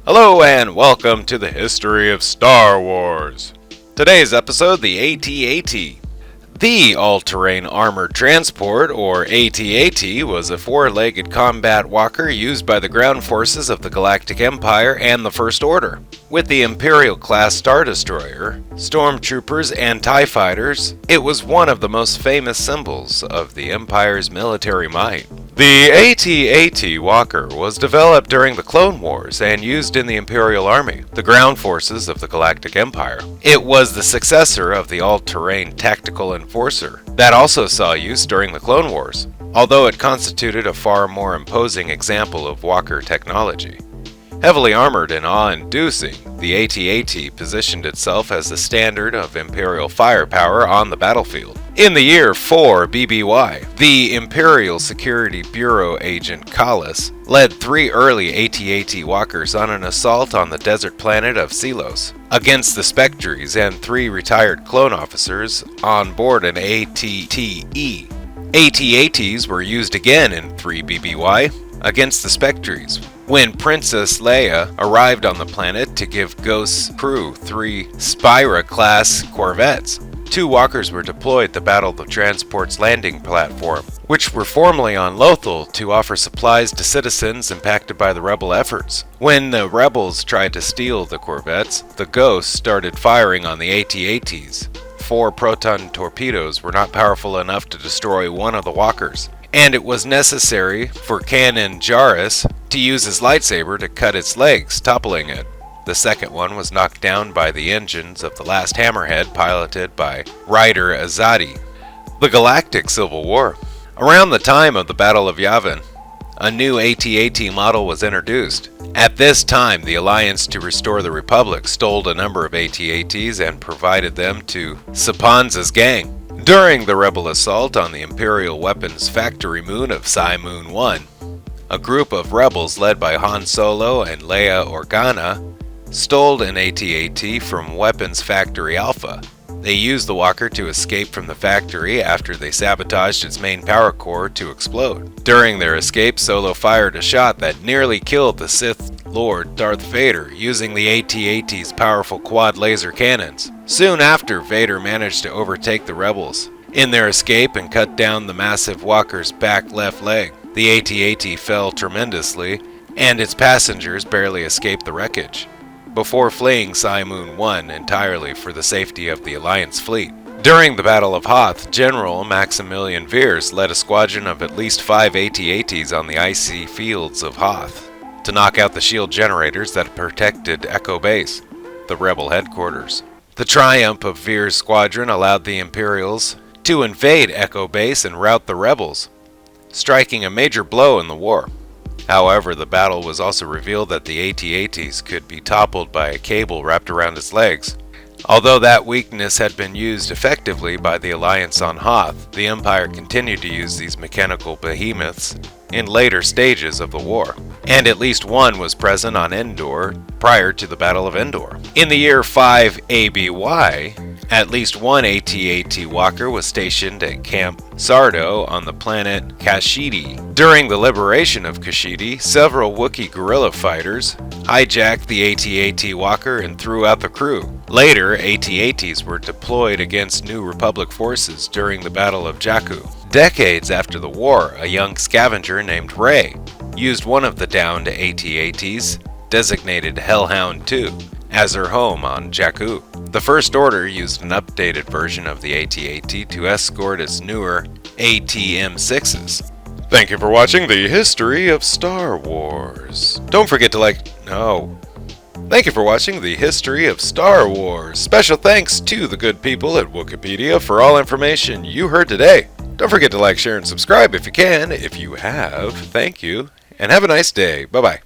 Hello and welcome to the history of Star Wars. Today's episode, the AT-AT. The All-Terrain Armored Transport, or AT-AT, was a four-legged combat walker used by the ground forces of the Galactic Empire and the First Order. With the Imperial-class Star Destroyer, stormtroopers, and TIE fighters, it was one of the most famous symbols of the Empire's military might. The AT-AT Walker was developed during the Clone Wars and used in the Imperial Army, the ground forces of the Galactic Empire. It was the successor of the all-terrain Tactical Enforcer that also saw use during the Clone Wars, although it constituted a far more imposing example of Walker technology. Heavily armored and awe-inducing, the AT-AT positioned itself as the standard of Imperial firepower on the battlefield. In the year 4 BBY, the Imperial Security Bureau agent Kahless led three early AT-AT walkers on an assault on the desert planet of Selos against the Spectres and three retired clone officers on board an AT-TE. AT-ATs were used again in 3 BBY against the Spectres, when Princess Leia arrived on the planet to give Ghost's crew three Spira-class corvettes. Two walkers were deployed to battle the transport's landing platform, which were formerly on Lothal to offer supplies to citizens impacted by the rebel efforts. When the rebels tried to steal the corvettes, the Ghosts started firing on the AT-ATs. 4 proton torpedoes were not powerful enough to destroy one of the walkers, and it was necessary for Kanan Jarrus to use his lightsaber to cut its legs, toppling it. The second one was knocked down by the engines of the last Hammerhead piloted by Ryder Azadi. The Galactic Civil War. Around the time of the Battle of Yavin, a new AT-AT model was introduced. At this time, the Alliance to Restore the Republic stole a number of AT-ATs and provided them to Sapanza's gang. During the rebel assault on the Imperial Weapons Factory moon of Psi Moon 1, a group of rebels led by Han Solo and Leia Organa stole an AT-AT from Weapons Factory Alpha. They used the walker to escape from the factory after they sabotaged its main power core to explode. During their escape, Solo fired a shot that nearly killed the Sith Lord Darth Vader using the AT-AT's powerful quad laser cannons. Soon after, Vader managed to overtake the rebels in their escape and cut down the massive walker's back left leg. The AT-AT fell tremendously, and its passengers barely escaped the wreckage, before fleeing Psi Moon 1 entirely for the safety of the Alliance fleet. During the Battle of Hoth, General Maximilian Veers led a squadron of at least 5 AT-ATs on the icy fields of Hoth to knock out the shield generators that protected Echo Base, the rebel headquarters. The triumph of Veers' squadron allowed the Imperials to invade Echo Base and rout the rebels, striking a major blow in the war. However, the battle was also revealed that the AT-ATs could be toppled by a cable wrapped around its legs. Although that weakness had been used effectively by the Alliance on Hoth, the Empire continued to use these mechanical behemoths in later stages of the war, and at least one was present on Endor prior to the Battle of Endor. In the year 5 ABY, at least one AT-AT walker was stationed at Camp Sardo on the planet Kashidi. During the liberation of Kashidi, several Wookiee guerrilla fighters hijacked the AT-AT walker and threw out the crew. Later, AT-ATs were deployed against New Republic forces during the Battle of Jakku. Decades after the war, a young scavenger named Rey used one of the downed AT-ATs, designated Hellhound 2, as her home on Jakku. The First Order used an updated version of the AT-AT to escort its newer AT-M6s. Thank you for watching the history of Star Wars. Don't forget to Thank you for watching the history of Star Wars. Special thanks to the good people at Wikipedia for all information you heard today. Don't forget to like, share, and subscribe if you can. If you have, thank you, and have a nice day. Bye-bye.